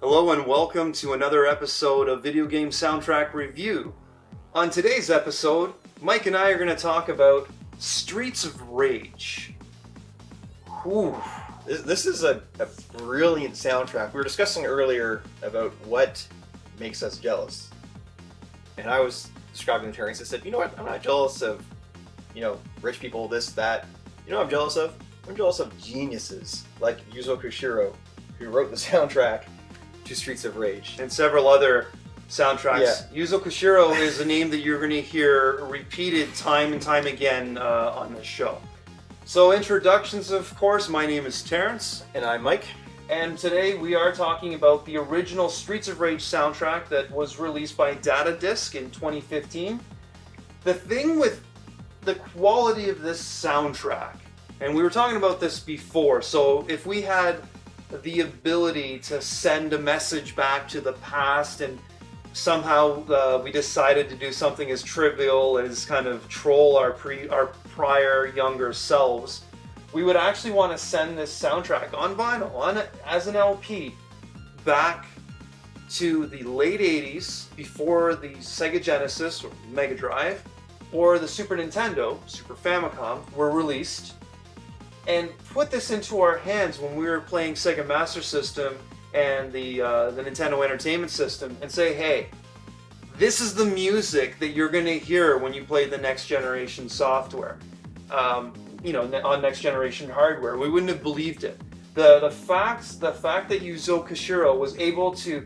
Hello and welcome to another episode of Video Game Soundtrack Review. On today's episode, Mike and I are going to talk about Streets of Rage. Whew. This is a brilliant soundtrack. We were discussing earlier about what makes us jealous. And I was describing to Terence. I said, you know what? I'm not jealous of, rich people, this, that. You know what I'm jealous of? I'm jealous of geniuses like Yuzo Koshiro, who wrote the soundtrack to Streets of Rage. And several other soundtracks. Yeah. Yuzo Koshiro is a name that you're going to hear repeated time and time again on this show. So introductions, of course. My name is Terence. And I'm Mike. And today we are talking about the original Streets of Rage soundtrack that was released by Data Disc in 2015. The thing with the quality of this soundtrack, and we were talking about this before, so if we had the ability to send a message back to the past and somehow we decided to do something as trivial as kind of troll our prior younger selves, we would actually want to send this soundtrack on vinyl, as an LP, back to the late 80s, before the Sega Genesis or Mega Drive or the Super Nintendo, Super Famicom, were released, and put this into our hands when we were playing Sega Master System and the Nintendo Entertainment System, and say, hey, this is the music that you're going to hear when you play the next generation software, on next generation hardware. We wouldn't have believed it. The fact that Yuzo Koshiro was able to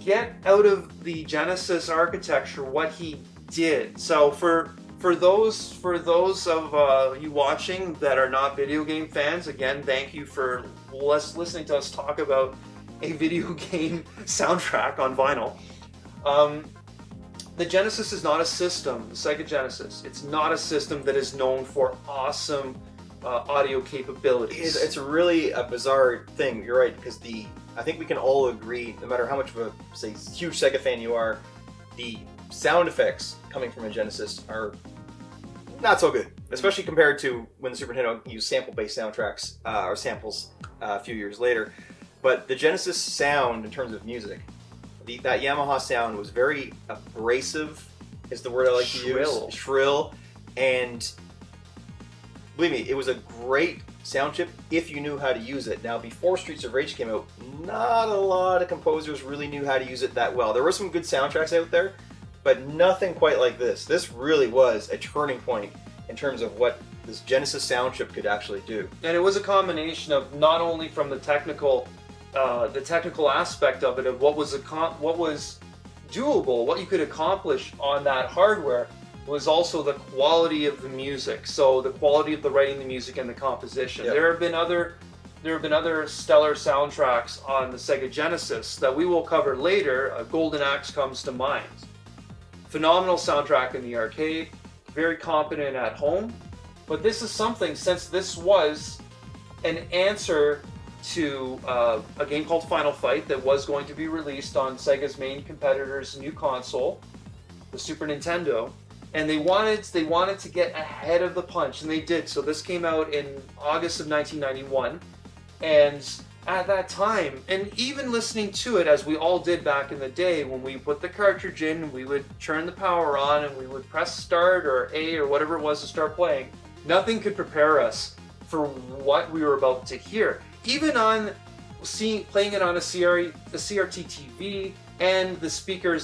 get out of the Genesis architecture what he did. So for those of you watching that are not video game fans, again, thank you for listening to us talk about a video game soundtrack on vinyl. The Genesis is not a system, the Sega Genesis. It's not a system that is known for awesome audio capabilities. It's really a bizarre thing, you're right, because I think we can all agree, no matter how much of a, say, huge Sega fan you are, the sound effects coming from a Genesis are not so good, especially compared to when the Super Nintendo used sample-based soundtracks, or samples a few years later. But the Genesis sound, in terms of music, that Yamaha sound was very abrasive, is the word I like to use. Shrill. And believe me, it was a great sound chip if you knew how to use it. Now, before Streets of Rage came out, not a lot of composers really knew how to use it that well. There were some good soundtracks out there, but nothing quite like this. This really was a turning point in terms of what this Genesis sound chip could actually do. And it was a combination of not only from the technical aspect of it, of what was doable, what you could accomplish on that hardware, was also the quality of the music. So the quality of the writing, the music, and the composition. Yep. There have been other stellar soundtracks on the Sega Genesis that we will cover later. Golden Axe comes to mind. Phenomenal soundtrack in the arcade, very competent at home. But this is something, since this was an answer to a game called Final Fight that was going to be released on Sega's main competitor's new console, the Super Nintendo, and they wanted to get ahead of the punch, and they did. So this came out in August of 1991, and at that time, and even listening to it as we all did back in the day, when we put the cartridge in, we would turn the power on and we would press start or A or whatever it was to start playing, nothing could prepare us for what we were about to hear. Even on playing it on a CRT TV and the speaker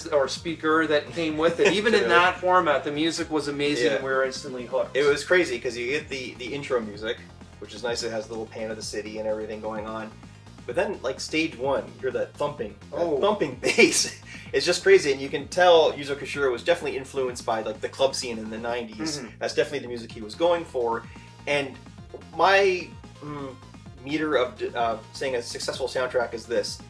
that came with it, even in that format, the music was amazing, and we were instantly hooked. It was crazy because you get the intro music, which is nice. It has the little pan of the city and everything going on. But then, like stage one, you hear that thumping bass. It's just crazy, and you can tell Yuzo Koshiro was definitely influenced by like the club scene in the 90s. Mm-hmm. That's definitely the music he was going for. And my meter of saying a successful soundtrack is this: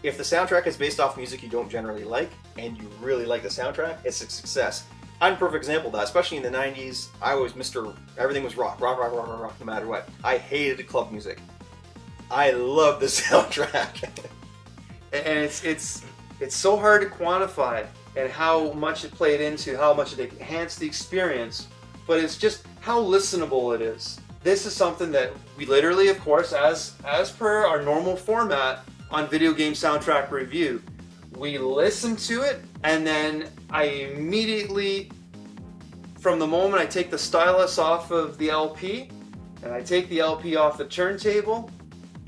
if the soundtrack is based off music you don't generally like, and you really like the soundtrack, it's a success. I'm a perfect example of that, especially in the 90s. I was everything was rock, no matter what. I hated club music. I love the soundtrack. And it's so hard to quantify and how much it played into, how much it enhanced the experience, but it's just how listenable it is. This is something that we literally, of course, as per our normal format, on Video Game Soundtrack Review. We listen to it, and then I immediately, from the moment I take the stylus off of the LP, and I take the LP off the turntable,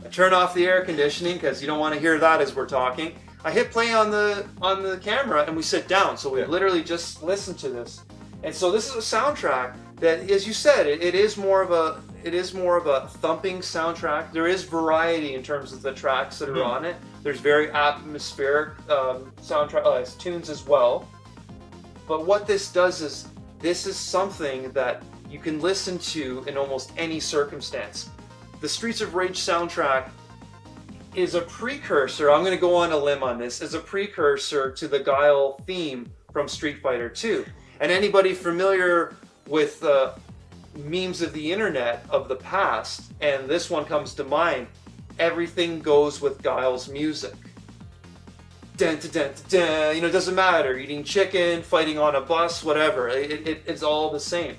I turn off the air conditioning because you don't want to hear that as we're talking. I hit play on the camera and we sit down. So we literally just listen to this. And so this is a soundtrack that, as you said, it is more of a thumping soundtrack. There is variety in terms of the tracks that are on it. There's very atmospheric soundtrack tunes as well. But what this does is this is something that you can listen to in almost any circumstance. The Streets of Rage soundtrack is a precursor, I'm going to go on a limb on this, is a precursor to the Guile theme from Street Fighter 2. And anybody familiar with memes of the internet of the past, and this one comes to mind, everything goes with Guile's music. Dun, dun, dun, dun, dun. You know, it doesn't matter, eating chicken, fighting on a bus, whatever, it's all the same.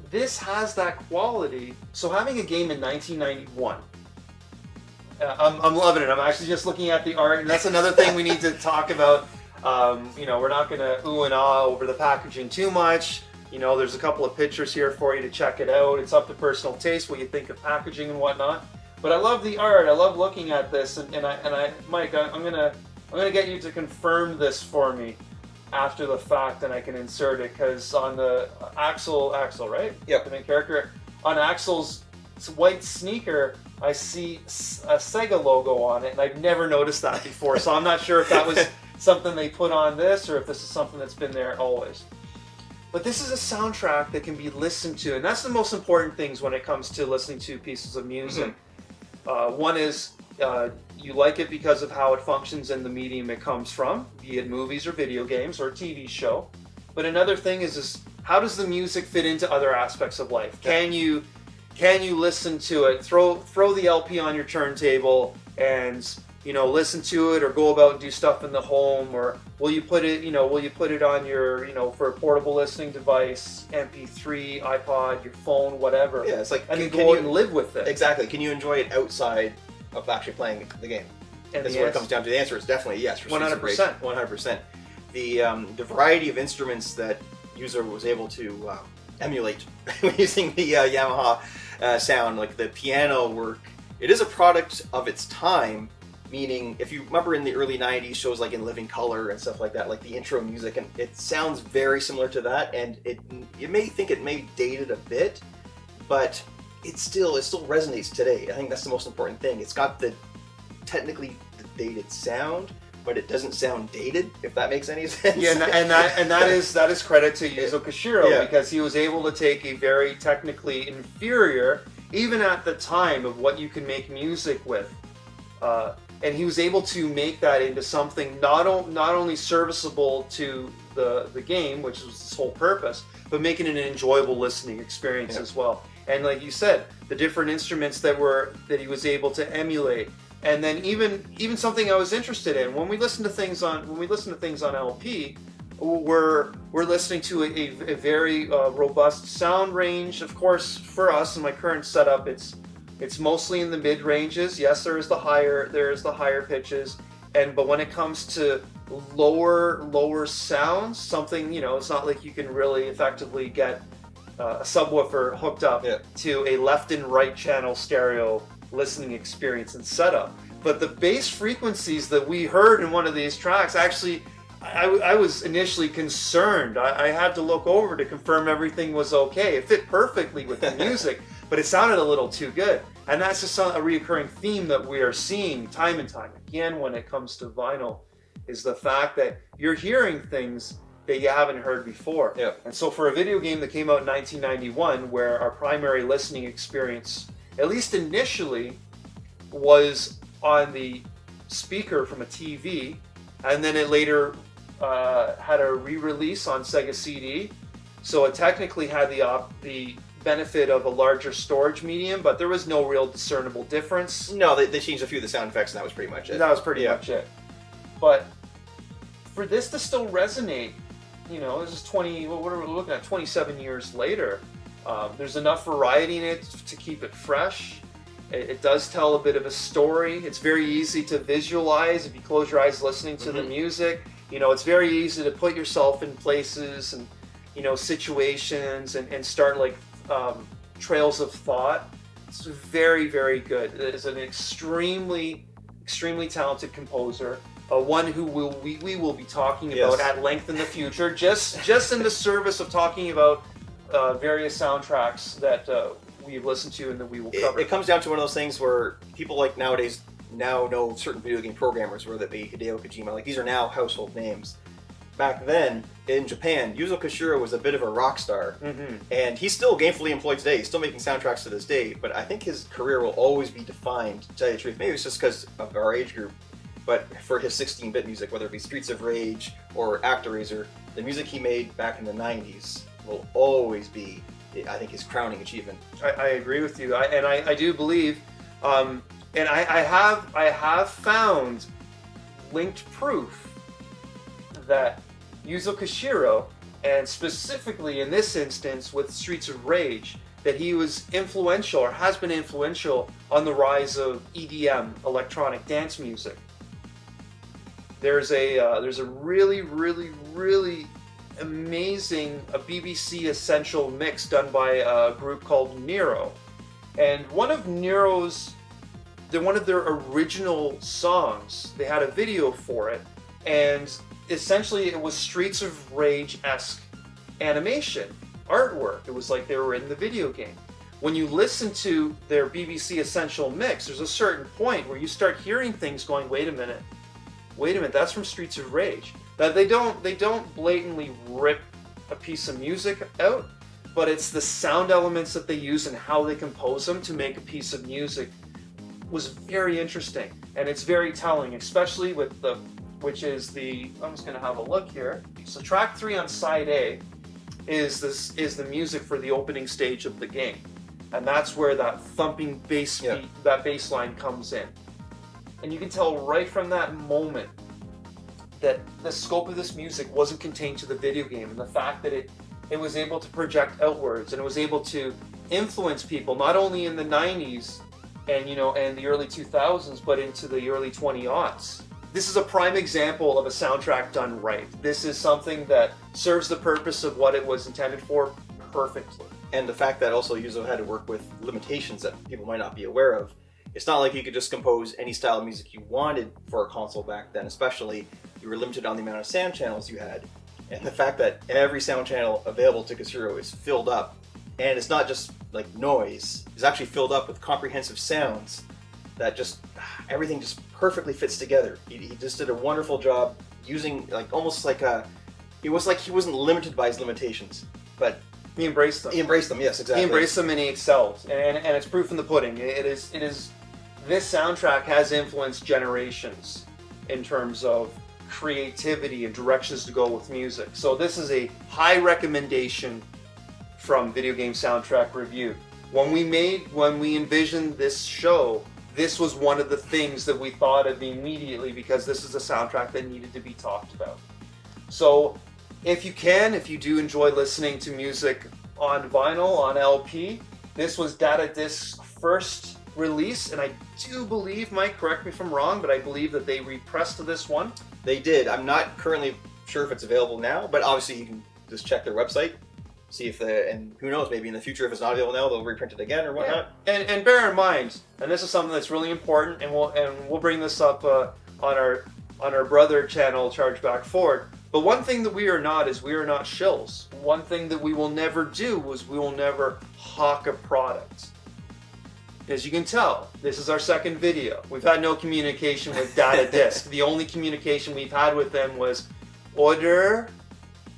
This has that quality, so having a game in 1991, I'm loving it. I'm actually just looking at the art, and that's another thing we need to talk about. You know, we're not going to ooh and ah over the packaging too much. You know, there's a couple of pictures here for you to check it out. It's up to personal taste, what you think of packaging and whatnot. But I love the art. I love looking at this, and I, Mike, I'm gonna get you to confirm this for me after the fact, and I can insert it because on the Axel, right? Yep. The main character on Axel's white sneaker, I see a Sega logo on it, and I've never noticed that before. So I'm not sure if that was something they put on this or if this is something that's been there always. But this is a soundtrack that can be listened to, and that's the most important things when it comes to listening to pieces of music. One is you like it because of how it functions in the medium it comes from, be it movies or video games or a TV show. But another thing is how does the music fit into other aspects of life? Can you listen to it? Throw the LP on your turntable and listen to it, or go about and do stuff in the home, or will you put it on your for a portable listening device, MP3, iPod, your phone, whatever. Yeah, it's like, and then go out and live with it. Exactly. Can you enjoy it outside of actually playing the game? And that's what it comes down to. The answer is definitely yes. 100%. 100%. The variety of instruments that user was able to emulate using the Yamaha sound, like the piano work, it is a product of its time. Meaning, if you remember in the early 90s shows like In Living Color and stuff like that, like the intro music, and it sounds very similar to that, and you may think it may dated a bit, but it still resonates today. I think that's the most important thing. It's got technically the dated sound, but it doesn't sound dated, if that makes any sense. Yeah, and that is credit to Yuzo Koshiro, because he was able to take a very technically inferior, even at the time, of what you can make music with. And he was able to make that into something not only serviceable to the game, which was his whole purpose, but making it an enjoyable listening experience as well. And like you said, the different instruments that he was able to emulate, and then even something I was interested in when we listen to things on LP, we're listening to a very robust sound range. Of course, for us in my current setup, it's mostly in the mid ranges. Yes, there is the higher pitches, but when it comes to lower sounds, something it's not like you can really effectively get a subwoofer hooked up to a left and right channel stereo listening experience and setup. But the bass frequencies that we heard in one of these tracks, actually, I was initially concerned. I had to look over to confirm everything was okay. It fit perfectly with the music. But it sounded a little too good. And that's just a recurring theme that we are seeing time and time again when it comes to vinyl, is the fact that you're hearing things that you haven't heard before. Yeah. And so for a video game that came out in 1991, where our primary listening experience, at least initially, was on the speaker from a TV, and then it later had a re-release on Sega CD, so it technically had the benefit of a larger storage medium, but there was no real discernible difference. No, they changed a few of the sound effects, and that was pretty much it. That was pretty much it. But for this to still resonate, this is what are we looking at, 27 years later, there's enough variety in it to keep it fresh. It does tell a bit of a story. It's very easy to visualize if you close your eyes listening to the music. You know, it's very easy to put yourself in places and, you know, situations and start like trails of thought. It's very, very good. It is an extremely talented composer. One who we will be talking about at length in the future, just in the service of talking about various soundtracks that we've listened to and that we will cover. It comes down to one of those things where people like nowadays now know certain video game programmers, whether it be Hideo Kojima, like these are now household names. Back then, in Japan, Yuzo Koshiro was a bit of a rock star, and he's still gainfully employed today. He's still making soundtracks to this day, but I think his career will always be defined, to tell you the truth. Maybe it's just because of our age group, but for his 16-bit music, whether it be Streets of Rage or ActRaiser, the music he made back in the 90s will always be, I think, his crowning achievement. I agree with you, I do believe, and I have found linked proof that Yuzo Koshiro, and specifically in this instance with Streets of Rage, that he was influential or has been influential on the rise of EDM, electronic dance music. There's a really amazing BBC Essential mix done by a group called Nero, and one of their original songs, they had a video for it, and essentially it was Streets of Rage-esque animation, artwork. It was like they were in the video game. When you listen to their BBC Essential mix, there's a certain point where you start hearing things going, wait a minute, that's from Streets of Rage. Now they don't blatantly rip a piece of music out, but it's the sound elements that they use and how they compose them to make a piece of music was very interesting, and it's very telling, especially with I'm just going to have a look here. So track 3 on side A is the music for the opening stage of the game, and that's where that thumping bass beat, that bass line comes in, and you can tell right from that moment that the scope of this music wasn't contained to the video game, and the fact that it was able to project outwards, and it was able to influence people not only in the 90s and and the early 2000s, but into the early 2000s. This is a prime example of a soundtrack done right. This is something that serves the purpose of what it was intended for perfectly. And the fact that also Yuzo had to work with limitations that people might not be aware of. It's not like you could just compose any style of music you wanted for a console back then, especially you were limited on the amount of sound channels you had. And the fact that every sound channel available to Koshiro is filled up, and it's not just like noise, it's actually filled up with comprehensive sounds that just, everything just perfectly fits together. He just did a wonderful job using, like, almost like it was like he wasn't limited by his limitations, but he embraced them. He embraced them, yes, exactly. He embraced them and he excelled, and it's proof in the pudding. It is. This soundtrack has influenced generations in terms of creativity and directions to go with music. So this is a high recommendation from Video Game Soundtrack Review. When we envisioned this show, this was one of the things that we thought of immediately, because this is a soundtrack that needed to be talked about. So if you do enjoy listening to music on vinyl, on LP, this was Data Disc's first release, and I do believe, Mike, correct me if I'm wrong, but I believe that they repressed this one. They did. I'm not currently sure if it's available now, but obviously you can just check their website, see if and who knows, maybe in the future if it's not available now, they'll reprint it again or whatnot. Yeah. And bear in mind, and this is something that's really important, and we'll bring this up on our brother channel, Chargeback Forward. But one thing that we are not is we are not shills. One thing that we will never do is we will never hawk a product. As you can tell, this is our second video. We've had no communication with Data Disc. The only communication we've had with them was order,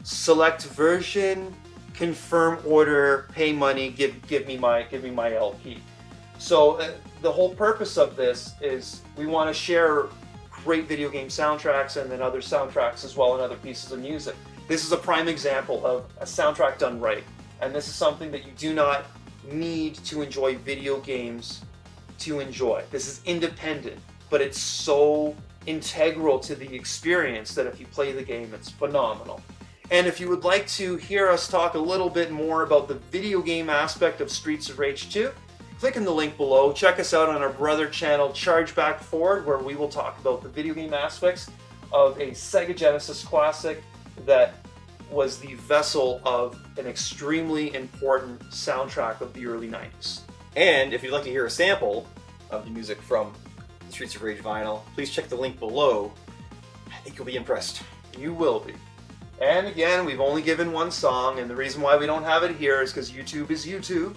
select version, confirm order, pay money, give me my LP. So the whole purpose of this is we want to share great video game soundtracks and then other soundtracks as well and other pieces of music. This is a prime example of a soundtrack done right, and this is something that you do not need to enjoy video games to enjoy. This is independent, but it's so integral to the experience that if you play the game, it's phenomenal. And if you would like to hear us talk a little bit more about the video game aspect of Streets of Rage 2, click in the link below. Check us out on our brother channel, Chargeback Forward, where we will talk about the video game aspects of a Sega Genesis classic that was the vessel of an extremely important soundtrack of the early 90s. And if you'd like to hear a sample of the music from the Streets of Rage vinyl, please check the link below. I think you'll be impressed. You will be. And again, we've only given one song, and the reason why we don't have it here is because YouTube is YouTube.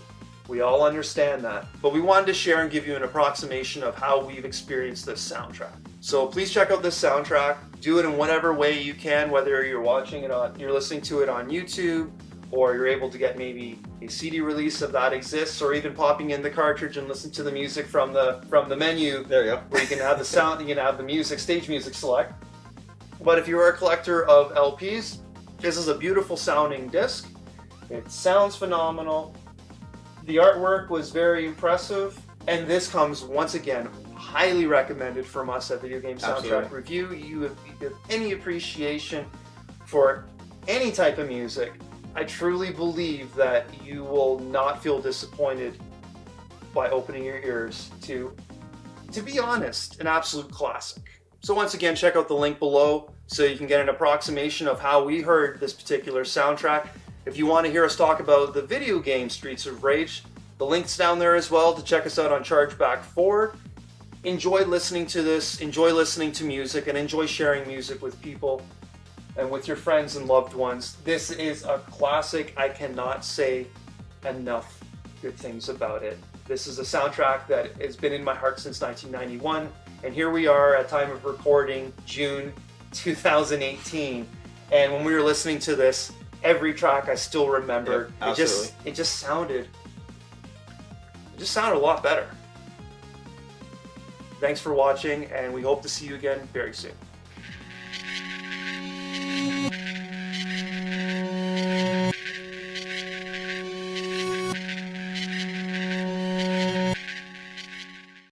We all understand that. But we wanted to share and give you an approximation of how we've experienced this soundtrack. So please check out this soundtrack. Do it in whatever way you can, whether you're watching it on, you're listening to it on YouTube, or you're able to get maybe a CD release of that exists, or even popping in the cartridge and listen to the music from the menu. There you go. Where you can have the sound, you can have the music, stage music select. But if you're a collector of LPs, this is a beautiful sounding disc. It sounds phenomenal. The artwork was very impressive, and this comes once again highly recommended from us at Video Game Soundtrack Absolutely. Review. You have any appreciation for any type of music, I truly believe that you will not feel disappointed by opening your ears to be honest, an absolute classic. So once again, check out the link below so you can get an approximation of how we heard this particular soundtrack. If you want to hear us talk about the video game Streets of Rage, the link's down there as well to check us out on Chargeback Forward. Enjoy listening to this, enjoy listening to music, and enjoy sharing music with people and with your friends and loved ones. This is a classic. I cannot say enough good things about it. This is a soundtrack that has been in my heart since 1991, and here we are at time of recording, June 2018. And when we were listening to this, every track I still remembered. Yep, it just sounded a lot better. Thanks for watching, and we hope to see you again very soon.